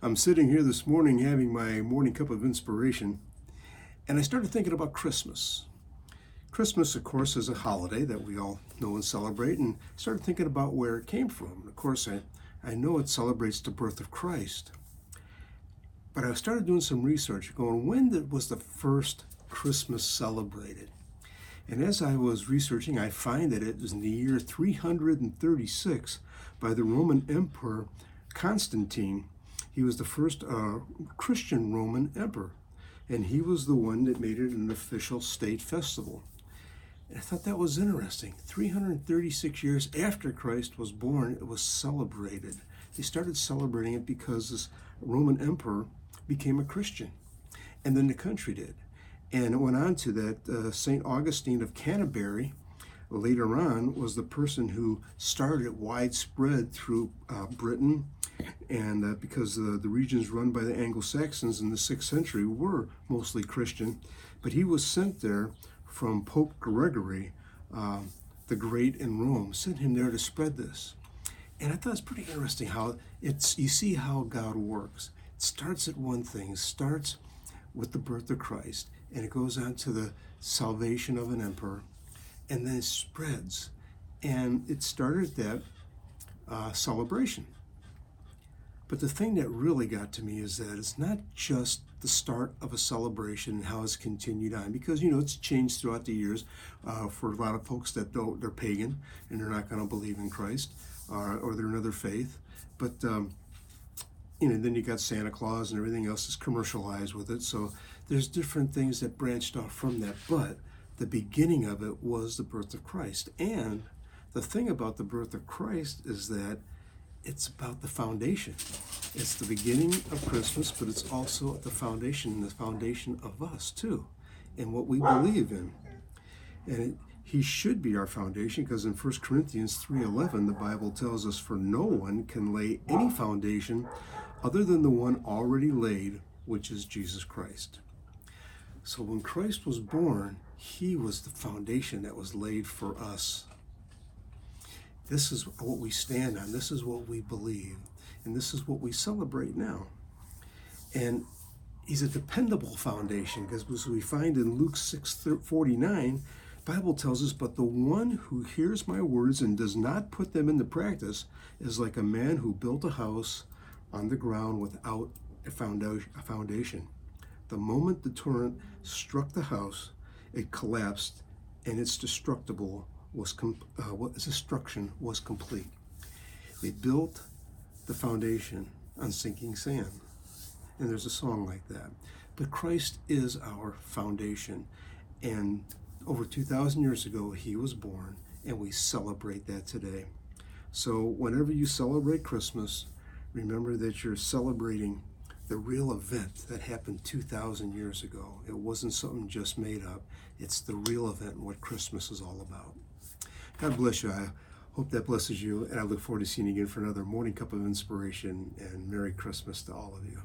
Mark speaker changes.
Speaker 1: I'm sitting here this morning having my morning cup of inspiration, and I started thinking about Christmas. Christmas, of course, is a holiday that we all know and celebrate, and started thinking about where it came from. Of course, I know it celebrates the birth of Christ, but I started doing some research going, was the first Christmas celebrated? And as I was researching, I find that it was in the year 336 by the Roman Emperor Constantine. He was the first Christian Roman emperor, and he was the one that made it an official state festival. And I thought that was interesting. 336 years after Christ was born, it was celebrated. They started celebrating it because this Roman emperor became a Christian, and then the country did. And it went on to that St. Augustine of Canterbury later on was the person who started it widespread through Britain, and because the regions run by the Anglo-Saxons in the 6th century were mostly Christian, but he was sent there from Pope Gregory the Great in Rome, sent him there to spread this. And I thought it's pretty interesting how you see how God works. It starts at one thing, starts with the birth of Christ, and it goes on to the salvation of an emperor, and then it spreads. And it started that celebration. But the thing that really got to me is that it's not just the start of a celebration and how it's continued on, because it's changed throughout the years for a lot of folks that they're pagan and they're not going to believe in Christ or they're another faith. But then you got Santa Claus and everything else is commercialized with it. So there's different things that branched off from that. But the beginning of it was the birth of Christ. And the thing about the birth of Christ is that it's about the foundation. It's the beginning of Christmas, but it's also the foundation of us too, and what we believe in. And he should be our foundation, because in 1 Corinthians 3:11, the Bible tells us, "For no one can lay any foundation other than the one already laid, which is Jesus Christ." So when Christ was born, he was the foundation that was laid for us. This is what we stand on. This is what we believe. And this is what we celebrate now. And he's a dependable foundation, because as we find in Luke 6:49, the Bible tells us, "But the one who hears my words and does not put them into practice is like a man who built a house on the ground without a foundation. The moment the torrent struck the house, it collapsed, and its destruction was complete." They built the foundation on sinking sand. And there's a song like that. But Christ is our foundation. And over 2,000 years ago, he was born, and we celebrate that today. So whenever you celebrate Christmas, remember that you're celebrating the real event that happened 2,000 years ago. It wasn't something just made up. It's the real event and what Christmas is all about. God bless you. I hope that blesses you, and I look forward to seeing you again for another morning cup of inspiration, and Merry Christmas to all of you.